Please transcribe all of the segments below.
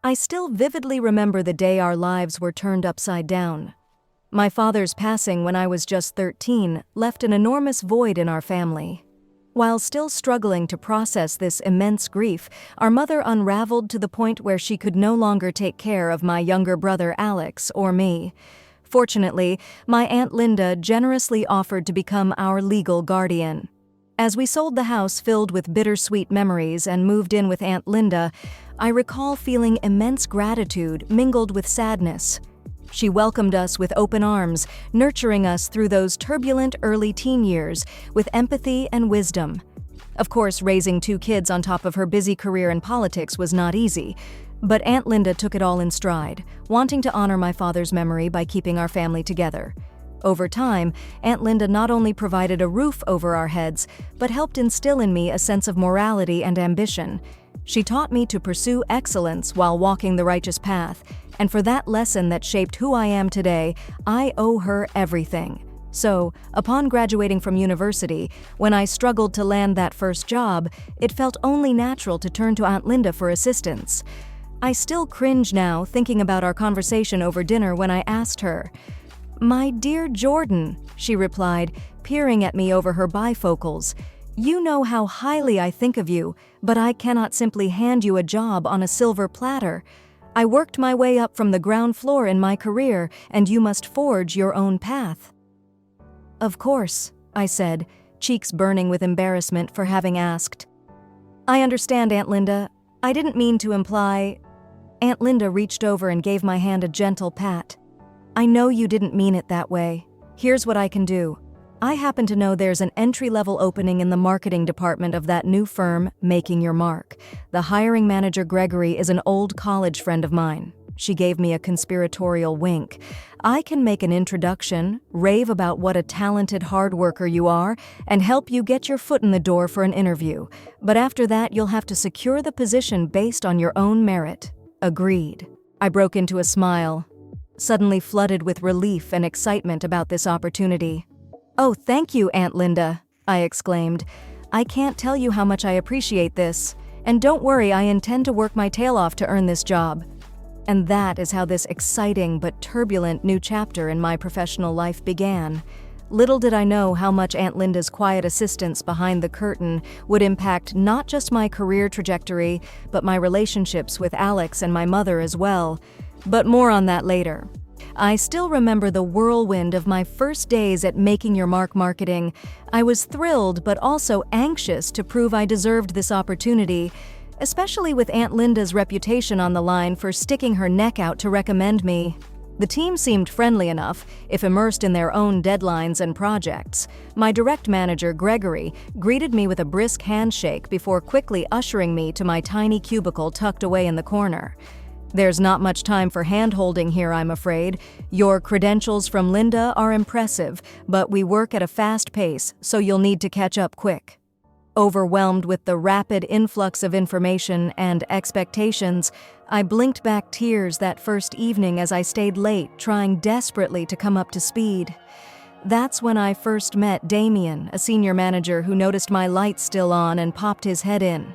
I still vividly remember the day our lives were turned upside down. My father's passing when I was just 13 left an enormous void in our family. While still struggling to process this immense grief, our mother unraveled to the point where she could no longer take care of my younger brother Alex or me. Fortunately, my Aunt Linda generously offered to become our legal guardian. As we sold the house filled with bittersweet memories and moved in with Aunt Linda, I recall feeling immense gratitude mingled with sadness. She welcomed us with open arms, nurturing us through those turbulent early teen years with empathy and wisdom. Of course, raising 2 kids on top of her busy career in politics was not easy, but Aunt Linda took it all in stride, wanting to honor my father's memory by keeping our family together. Over time, Aunt Linda not only provided a roof over our heads, but helped instill in me a sense of morality and ambition. She taught me to pursue excellence while walking the righteous path, and for that lesson that shaped who I am today, I owe her everything. So, upon graduating from university, when I struggled to land that first job, it felt only natural to turn to Aunt Linda for assistance. I still cringe now thinking about our conversation over dinner when I asked her. "My dear Jordan," she replied, peering at me over her bifocals, "you know how highly I think of you, but I cannot simply hand you a job on a silver platter. I worked my way up from the ground floor in my career, and you must forge your own path." "Of course," I said, cheeks burning with embarrassment for having asked. "I understand, Aunt Linda. I didn't mean to imply—" Aunt Linda reached over and gave my hand a gentle pat. "I know you didn't mean it that way. Here's what I can do. I happen to know there's an entry-level opening in the marketing department of that new firm, Making Your Mark. The hiring manager, Gregory, is an old college friend of mine." She gave me a conspiratorial wink. "I can make an introduction, rave about what a talented hard worker you are, and help you get your foot in the door for an interview. But after that, you'll have to secure the position based on your own merit." "Agreed." I broke into a smile, suddenly flooded with relief and excitement about this opportunity. "Oh, thank you, Aunt Linda," I exclaimed. "I can't tell you how much I appreciate this. And don't worry, I intend to work my tail off to earn this job." And that is how this exciting but turbulent new chapter in my professional life began. Little did I know how much Aunt Linda's quiet assistance behind the curtain would impact not just my career trajectory, but my relationships with Alex and my mother as well. But more on that later. I still remember the whirlwind of my first days at Making Your Mark marketing. I was thrilled but also anxious to prove I deserved this opportunity, especially with Aunt Linda's reputation on the line for sticking her neck out to recommend me. The team seemed friendly enough, if immersed in their own deadlines and projects. My direct manager, Gregory, greeted me with a brisk handshake before quickly ushering me to my tiny cubicle tucked away in the corner. "There's not much time for hand-holding here, I'm afraid. Your credentials from Linda are impressive, but we work at a fast pace, so you'll need to catch up quick." Overwhelmed with the rapid influx of information and expectations, I blinked back tears that first evening as I stayed late, trying desperately to come up to speed. That's when I first met Damien, a senior manager who noticed my lights still on and popped his head in.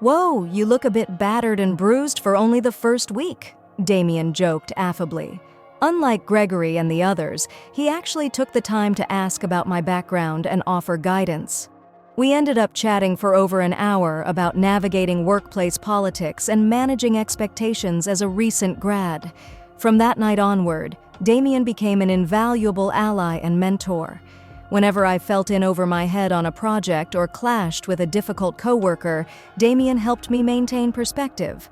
"Whoa, you look a bit battered and bruised for only the first week," Damien joked affably. Unlike Gregory and the others, he actually took the time to ask about my background and offer guidance. We ended up chatting for over an hour about navigating workplace politics and managing expectations as a recent grad. From that night onward, Damien became an invaluable ally and mentor. Whenever I felt in over my head on a project or clashed with a difficult coworker, Damien helped me maintain perspective.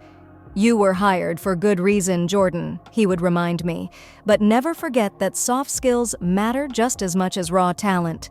"You were hired for good reason, Jordan," he would remind me, "but never forget that soft skills matter just as much as raw talent."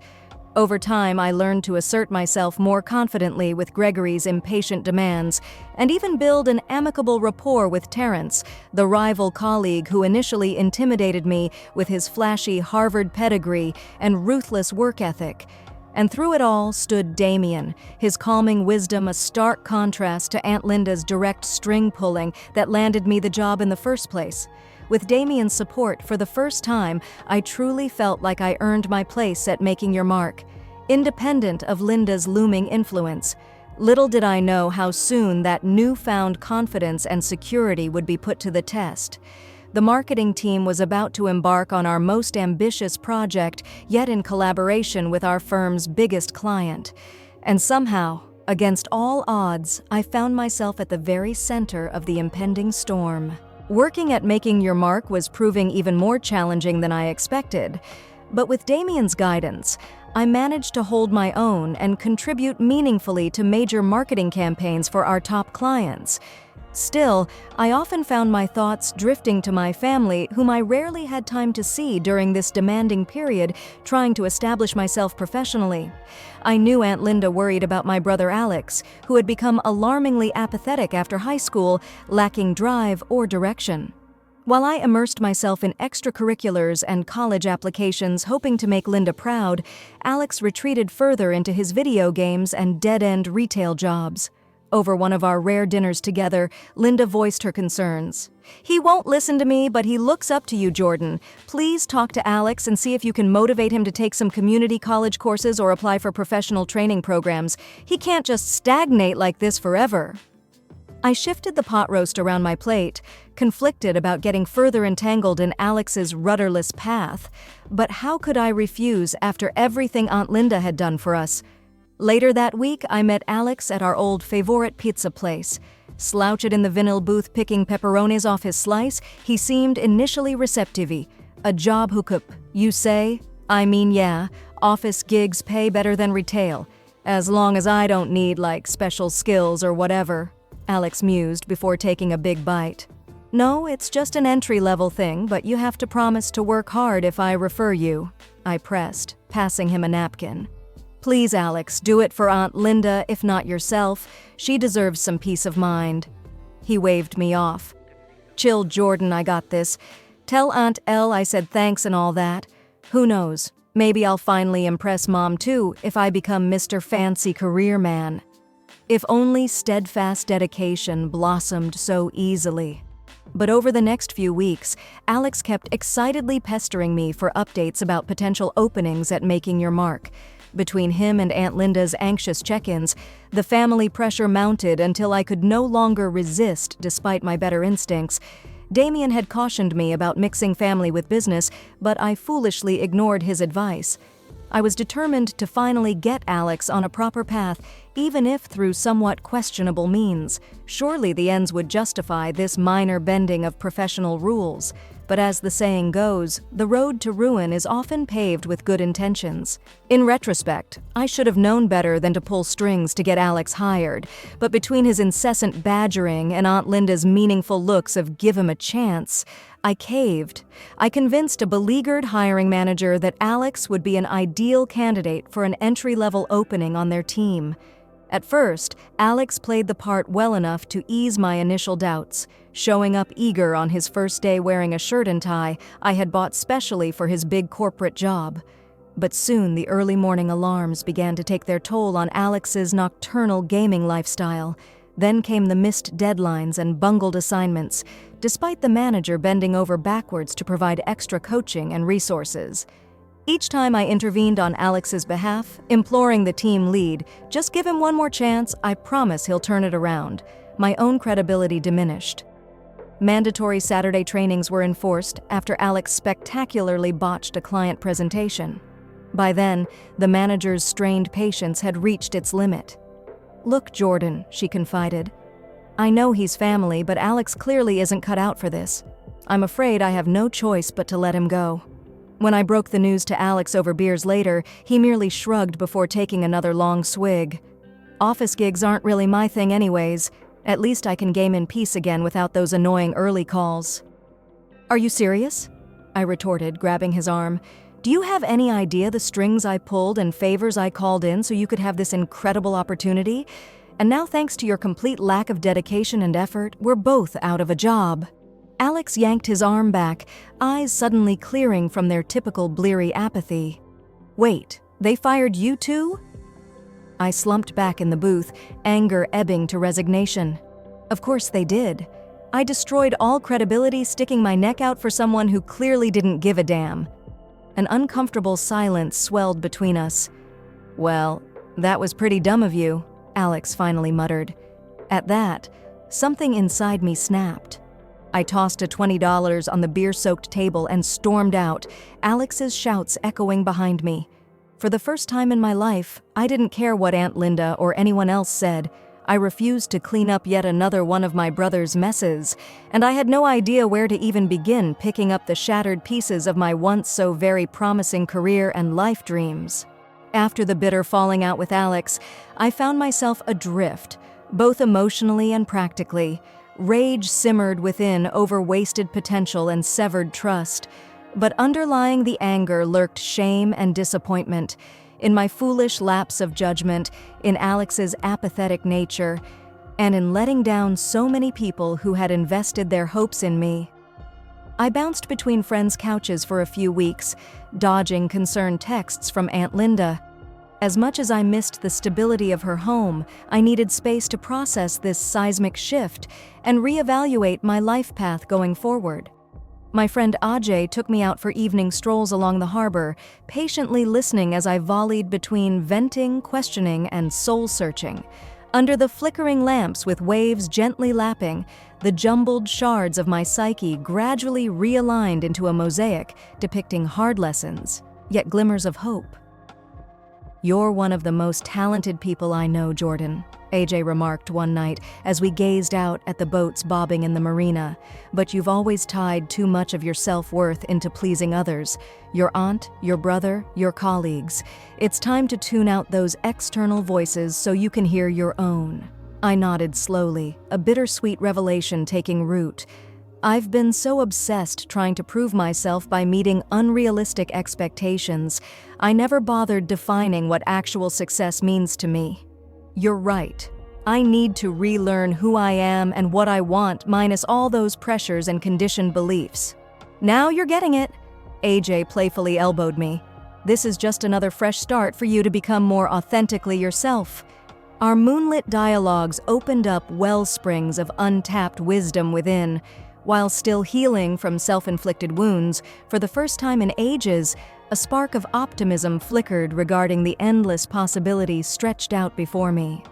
Over time, I learned to assert myself more confidently with Gregory's impatient demands, and even build an amicable rapport with Terrence, the rival colleague who initially intimidated me with his flashy Harvard pedigree and ruthless work ethic. And through it all stood Damien, his calming wisdom a stark contrast to Aunt Linda's direct string-pulling that landed me the job in the first place. With Damien's support, for the first time, I truly felt like I earned my place at Making Your Mark, independent of Linda's looming influence. Little did I know how soon that newfound confidence and security would be put to the test. The marketing team was about to embark on our most ambitious project, yet in collaboration with our firm's biggest client. And somehow, against all odds, I found myself at the very center of the impending storm. Working at making your mark was proving even more challenging than I expected. But with Damien's guidance, I managed to hold my own and contribute meaningfully to major marketing campaigns for our top clients. Still, I often found my thoughts drifting to my family, whom I rarely had time to see during this demanding period, trying to establish myself professionally. I knew Aunt Linda worried about my brother Alex, who had become alarmingly apathetic after high school, lacking drive or direction. While I immersed myself in extracurriculars and college applications hoping to make Linda proud, Alex retreated further into his video games and dead-end retail jobs. Over one of our rare dinners together, Linda voiced her concerns. "He won't listen to me, but he looks up to you, Jordan. Please talk to Alex and see if you can motivate him to take some community college courses or apply for professional training programs. He can't just stagnate like this forever." I shifted the pot roast around my plate, conflicted about getting further entangled in Alex's rudderless path. But how could I refuse after everything Aunt Linda had done for us? Later that week, I met Alex at our old favorite pizza place. Slouched in the vinyl booth picking pepperonis off his slice, he seemed initially receptive. "A job hookup, you say? I mean, yeah, office gigs pay better than retail. As long as I don't need, special skills or whatever," Alex mused before taking a big bite. "No, it's just an entry-level thing, but you have to promise to work hard if I refer you," I pressed, passing him a napkin. "Please, Alex, do it for Aunt Linda, if not yourself. She deserves some peace of mind." He waved me off. "Chill, Jordan, I got this. Tell Aunt Elle I said thanks and all that. Who knows, maybe I'll finally impress Mom too if I become Mr. Fancy Career Man." If only steadfast dedication blossomed so easily. But over the next few weeks, Alex kept excitedly pestering me for updates about potential openings at Making Your Mark. Between him and Aunt Linda's anxious check-ins, the family pressure mounted until I could no longer resist despite my better instincts. Damien had cautioned me about mixing family with business, but I foolishly ignored his advice. I was determined to finally get Alex on a proper path, even if through somewhat questionable means. Surely the ends would justify this minor bending of professional rules. But as the saying goes, the road to ruin is often paved with good intentions. In retrospect, I should have known better than to pull strings to get Alex hired, but between his incessant badgering and Aunt Linda's meaningful looks of "give him a chance," I caved. I convinced a beleaguered hiring manager that Alex would be an ideal candidate for an entry-level opening on their team. At first, Alex played the part well enough to ease my initial doubts, showing up eager on his first day wearing a shirt and tie I had bought specially for his big corporate job. But soon the early morning alarms began to take their toll on Alex's nocturnal gaming lifestyle. Then came the missed deadlines and bungled assignments, despite the manager bending over backwards to provide extra coaching and resources. Each time I intervened on Alex's behalf, imploring the team lead, "Just give him one more chance, I promise he'll turn it around," my own credibility diminished. Mandatory Saturday trainings were enforced after Alex spectacularly botched a client presentation. By then, the manager's strained patience had reached its limit. "Look, Jordan," she confided. "I know he's family, but Alex clearly isn't cut out for this. I'm afraid I have no choice but to let him go." When I broke the news to Alex over beers later, he merely shrugged before taking another long swig. "Office gigs aren't really my thing anyways. At least I can game in peace again without those annoying early calls." "Are you serious?" I retorted, grabbing his arm. "Do you have any idea the strings I pulled and favors I called in so you could have this incredible opportunity? And now, thanks to your complete lack of dedication and effort, we're both out of a job." Alex yanked his arm back, eyes suddenly clearing from their typical bleary apathy. "Wait, they fired you too?" I slumped back in the booth, anger ebbing to resignation. Of course they did. I destroyed all credibility sticking my neck out for someone who clearly didn't give a damn. An uncomfortable silence swelled between us. "Well, that was pretty dumb of you," Alex finally muttered. At that, something inside me snapped. I tossed a $20 on the beer-soaked table and stormed out, Alex's shouts echoing behind me. For the first time in my life, I didn't care what Aunt Linda or anyone else said. I refused to clean up yet another one of my brother's messes, and I had no idea where to even begin picking up the shattered pieces of my once so very promising career and life dreams. After the bitter falling out with Alex, I found myself adrift, both emotionally and practically. Rage simmered within over wasted potential and severed trust, but underlying the anger lurked shame and disappointment, in my foolish lapse of judgment, in Alex's apathetic nature, and in letting down so many people who had invested their hopes in me. I bounced between friends' couches for a few weeks, dodging concerned texts from Aunt Linda. As much as I missed the stability of her home, I needed space to process this seismic shift and reevaluate my life path going forward. My friend Ajay took me out for evening strolls along the harbor, patiently listening as I volleyed between venting, questioning, and soul-searching. Under the flickering lamps with waves gently lapping, the jumbled shards of my psyche gradually realigned into a mosaic depicting hard lessons, yet glimmers of hope. "You're one of the most talented people I know, Jordan," AJ remarked one night as we gazed out at the boats bobbing in the marina. "But you've always tied too much of your self-worth into pleasing others, your aunt, your brother, your colleagues. It's time to tune out those external voices so you can hear your own." I nodded slowly, a bittersweet revelation taking root. I've been so obsessed trying to prove myself by meeting unrealistic expectations, I never bothered defining what actual success means to me. You're right. I need to relearn who I am and what I want, minus all those pressures and conditioned beliefs. "Now you're getting it," AJ playfully elbowed me. "This is just another fresh start for you to become more authentically yourself." Our moonlit dialogues opened up well springs of untapped wisdom within. While still healing from self-inflicted wounds, for the first time in ages, a spark of optimism flickered regarding the endless possibilities stretched out before me.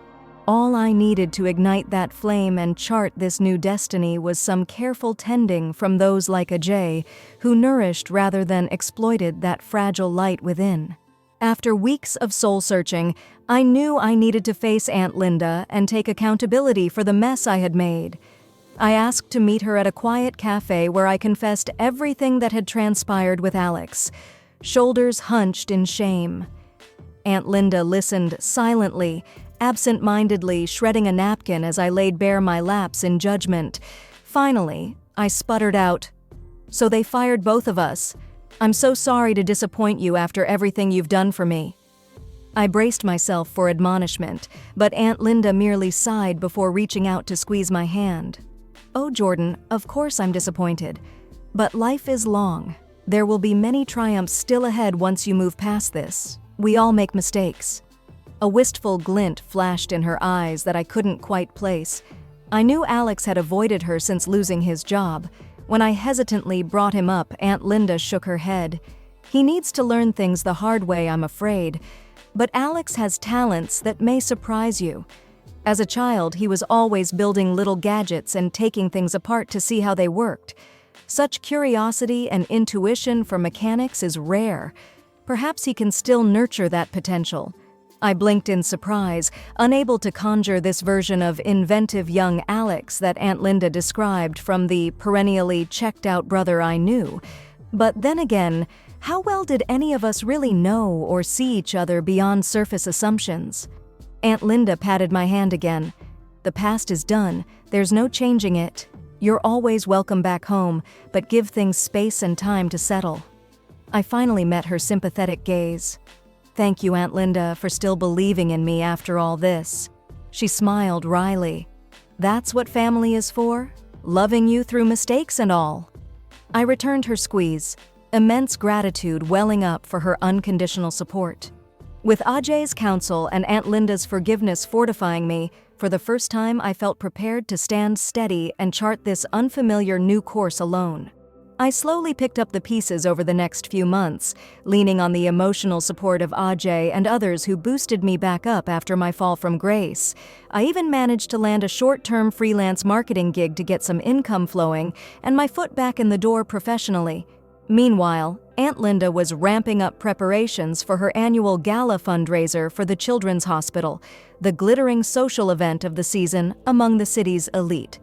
All I needed to ignite that flame and chart this new destiny was some careful tending from those like Ajay, who nourished rather than exploited that fragile light within. After weeks of soul-searching, I knew I needed to face Aunt Linda and take accountability for the mess I had made. I asked to meet her at a quiet cafe where I confessed everything that had transpired with Alex, shoulders hunched in shame. Aunt Linda listened silently, absent-mindedly shredding a napkin as I laid bare my lapse in judgment. Finally, I sputtered out, "So they fired both of us. I'm so sorry to disappoint you after everything you've done for me." I braced myself for admonishment, but Aunt Linda merely sighed before reaching out to squeeze my hand. "Oh, Jordan, of course I'm disappointed. But life is long. There will be many triumphs still ahead once you move past this. We all make mistakes." A wistful glint flashed in her eyes that I couldn't quite place. I knew Alex had avoided her since losing his job. When I hesitantly brought him up, Aunt Linda shook her head. "He needs to learn things the hard way, I'm afraid. But Alex has talents that may surprise you. As a child, he was always building little gadgets and taking things apart to see how they worked. Such curiosity and intuition for mechanics is rare. Perhaps he can still nurture that potential." I blinked in surprise, unable to conjure this version of inventive young Alex that Aunt Linda described from the perennially checked-out brother I knew. But then again, how well did any of us really know or see each other beyond surface assumptions? Aunt Linda patted my hand again. "The past is done. There's no changing it. You're always welcome back home, but give things space and time to settle." I finally met her sympathetic gaze. "Thank you, Aunt Linda, for still believing in me after all this." She smiled wryly. "That's what family is for? Loving you through mistakes and all." I returned her squeeze, immense gratitude welling up for her unconditional support. With Ajay's counsel and Aunt Linda's forgiveness fortifying me, for the first time I felt prepared to stand steady and chart this unfamiliar new course alone. I slowly picked up the pieces over the next few months, leaning on the emotional support of Ajay and others who boosted me back up after my fall from grace. I even managed to land a short-term freelance marketing gig to get some income flowing and my foot back in the door professionally. Meanwhile, Aunt Linda was ramping up preparations for her annual gala fundraiser for the Children's Hospital, the glittering social event of the season among the city's elite.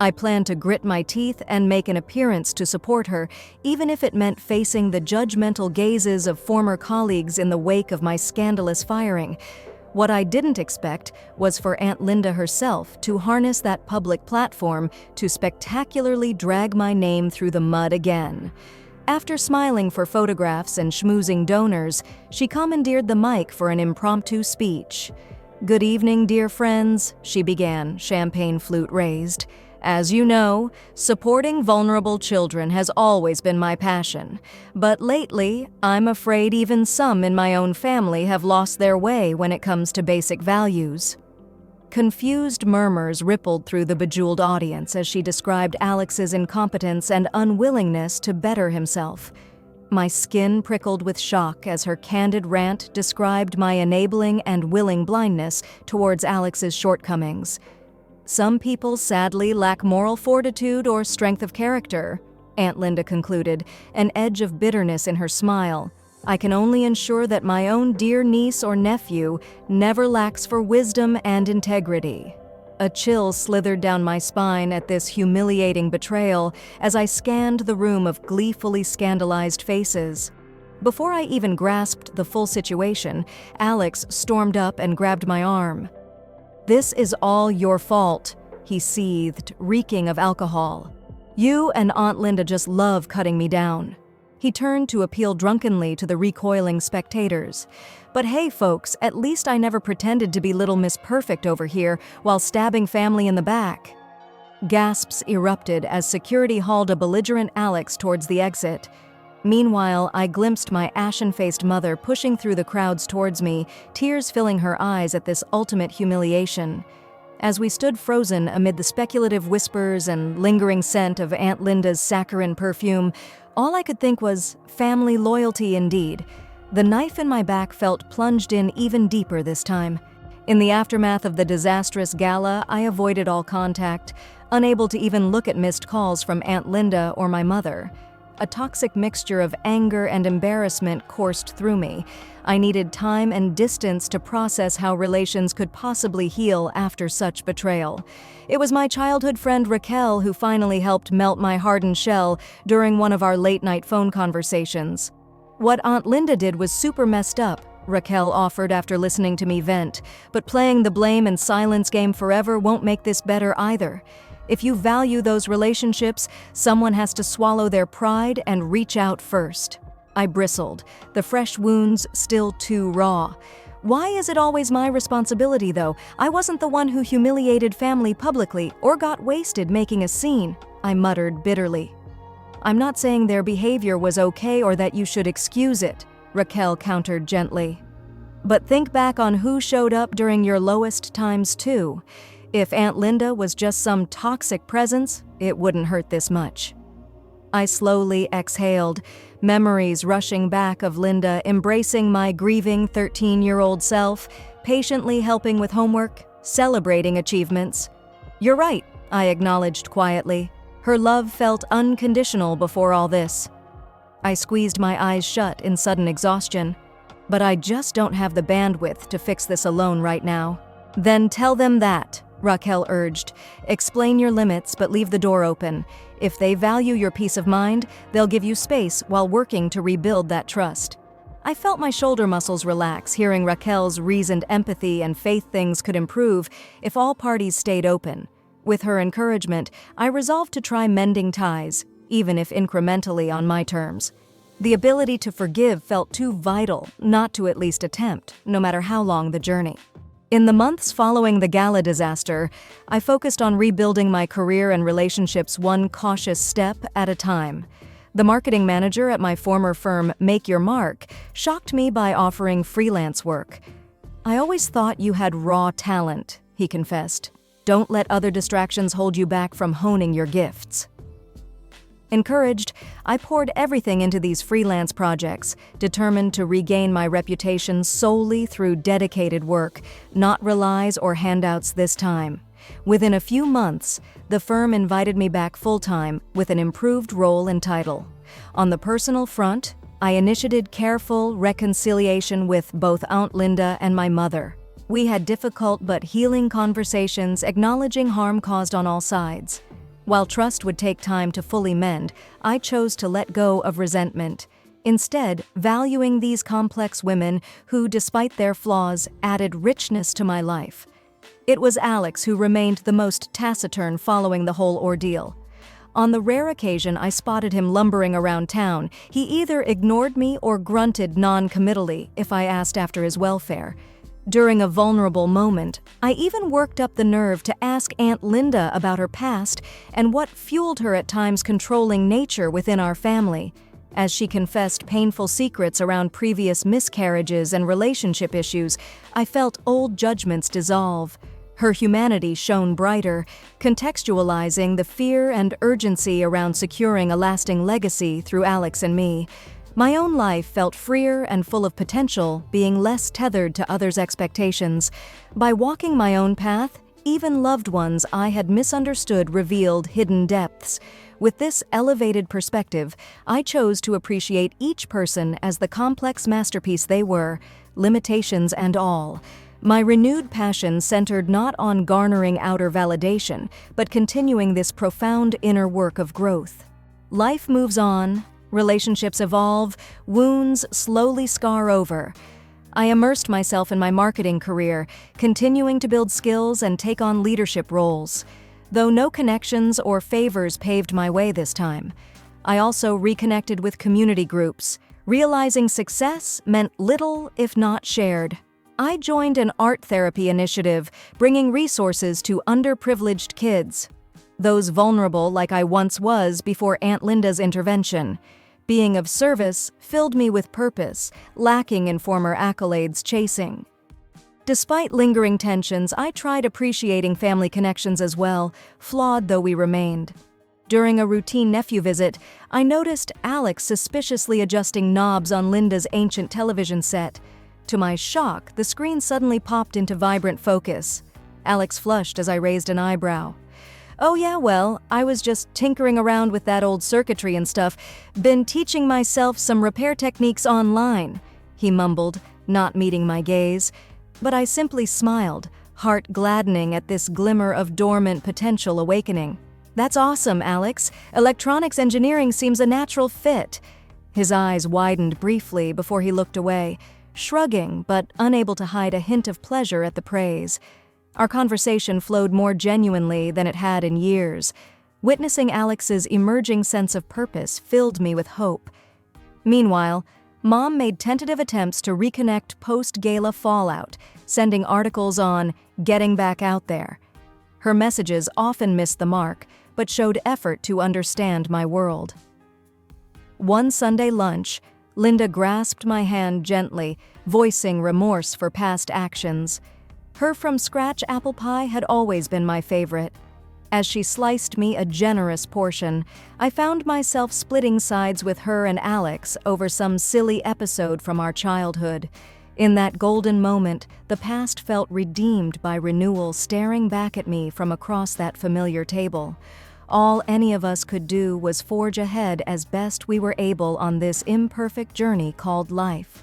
I planned to grit my teeth and make an appearance to support her, even if it meant facing the judgmental gazes of former colleagues in the wake of my scandalous firing. What I didn't expect was for Aunt Linda herself to harness that public platform to spectacularly drag my name through the mud again. After smiling for photographs and schmoozing donors, she commandeered the mic for an impromptu speech. "Good evening, dear friends," she began, champagne flute raised. "As you know, supporting vulnerable children has always been my passion. But lately, I'm afraid even some in my own family have lost their way when it comes to basic values." Confused murmurs rippled through the bejeweled audience as she described Alex's incompetence and unwillingness to better himself. My skin prickled with shock as her candid rant described my enabling and willing blindness towards Alex's shortcomings. "Some people sadly lack moral fortitude or strength of character," Aunt Linda concluded, an edge of bitterness in her smile. "I can only ensure that my own dear niece or nephew never lacks for wisdom and integrity." A chill slithered down my spine at this humiliating betrayal as I scanned the room of gleefully scandalized faces. Before I even grasped the full situation, Alex stormed up and grabbed my arm. "This is all your fault," he seethed, reeking of alcohol. "You and Aunt Linda just love cutting me down." He turned to appeal drunkenly to the recoiling spectators. "But hey, folks, at least I never pretended to be Little Miss Perfect over here while stabbing family in the back." Gasps erupted as security hauled a belligerent Alex towards the exit. Meanwhile, I glimpsed my ashen-faced mother pushing through the crowds towards me, tears filling her eyes at this ultimate humiliation. As we stood frozen amid the speculative whispers and lingering scent of Aunt Linda's saccharine perfume, all I could think was, family loyalty indeed. The knife in my back felt plunged in even deeper this time. In the aftermath of the disastrous gala, I avoided all contact, unable to even look at missed calls from Aunt Linda or my mother. A toxic mixture of anger and embarrassment coursed through me. I needed time and distance to process how relations could possibly heal after such betrayal. It was my childhood friend Raquel who finally helped melt my hardened shell during one of our late-night phone conversations. "What Aunt Linda did was super messed up," Raquel offered after listening to me vent, "but playing the blame and silence game forever won't make this better either. If you value those relationships, someone has to swallow their pride and reach out first." I bristled, the fresh wounds still too raw. "Why is it always my responsibility, though? I wasn't the one who humiliated family publicly or got wasted making a scene," I muttered bitterly. "I'm not saying their behavior was okay or that you should excuse it," Raquel countered gently. "But think back on who showed up during your lowest times, too. If Aunt Linda was just some toxic presence, it wouldn't hurt this much." I slowly exhaled, memories rushing back of Linda embracing my grieving 13-year-old self, patiently helping with homework, celebrating achievements. "You're right," I acknowledged quietly. "Her love felt unconditional before all this." I squeezed my eyes shut in sudden exhaustion. "But I just don't have the bandwidth to fix this alone right now." "Then tell them that," Raquel urged. "Explain your limits, but leave the door open. If they value your peace of mind, they'll give you space while working to rebuild that trust." I felt my shoulder muscles relax, hearing Raquel's reasoned empathy and faith things could improve if all parties stayed open. With her encouragement, I resolved to try mending ties, even if incrementally on my terms. The ability to forgive felt too vital not to at least attempt, no matter how long the journey. In the months following the gala disaster, I focused on rebuilding my career and relationships one cautious step at a time. The marketing manager at my former firm, Make Your Mark, shocked me by offering freelance work. "I always thought you had raw talent," he confessed. "Don't let other distractions hold you back from honing your gifts." Encouraged, I poured everything into these freelance projects, determined to regain my reputation solely through dedicated work, not relies or handouts this time. Within a few months, the firm invited me back full-time with an improved role and title. On the personal front, I initiated careful reconciliation with both Aunt Linda and my mother. We had difficult but healing conversations, acknowledging harm caused on all sides. While trust would take time to fully mend, I chose to let go of resentment, instead valuing these complex women who, despite their flaws, added richness to my life. It was Alex who remained the most taciturn following the whole ordeal. On the rare occasion I spotted him lumbering around town, he either ignored me or grunted non-committally if I asked after his welfare. During a vulnerable moment, I even worked up the nerve to ask Aunt Linda about her past and what fueled her at times controlling nature within our family. As she confessed painful secrets around previous miscarriages and relationship issues, I felt old judgments dissolve. Her humanity shone brighter, contextualizing the fear and urgency around securing a lasting legacy through Alex and me. My own life felt freer and full of potential, being less tethered to others' expectations. By walking my own path, even loved ones I had misunderstood revealed hidden depths. With this elevated perspective, I chose to appreciate each person as the complex masterpiece they were, limitations and all. My renewed passion centered not on garnering outer validation, but continuing this profound inner work of growth. Life moves on, relationships evolve, wounds slowly scar over. I immersed myself in my marketing career, continuing to build skills and take on leadership roles. Though no connections or favors paved my way this time, I also reconnected with community groups, realizing success meant little if not shared. I joined an art therapy initiative, bringing resources to underprivileged kids, those vulnerable like I once was before Aunt Linda's intervention. Being of service filled me with purpose, lacking in former accolades chasing. Despite lingering tensions, I tried appreciating family connections as well, flawed though we remained. During a routine nephew visit, I noticed Alex suspiciously adjusting knobs on Linda's ancient television set. To my shock, the screen suddenly popped into vibrant focus. Alex flushed as I raised an eyebrow. "Oh yeah, well, I was just tinkering around with that old circuitry and stuff. Been teaching myself some repair techniques online," he mumbled, not meeting my gaze. But I simply smiled, heart gladdening at this glimmer of dormant potential awakening. "That's awesome, Alex. Electronics engineering seems a natural fit." His eyes widened briefly before he looked away, shrugging but unable to hide a hint of pleasure at the praise. Our conversation flowed more genuinely than it had in years. Witnessing Alex's emerging sense of purpose filled me with hope. Meanwhile, Mom made tentative attempts to reconnect post-gala fallout, sending articles on getting back out there. Her messages often missed the mark, but showed effort to understand my world. One Sunday lunch, Linda grasped my hand gently, voicing remorse for past actions. Her from-scratch apple pie had always been my favorite. As she sliced me a generous portion, I found myself splitting sides with her and Alex over some silly episode from our childhood. In that golden moment, the past felt redeemed by renewal staring back at me from across that familiar table. All any of us could do was forge ahead as best we were able on this imperfect journey called life.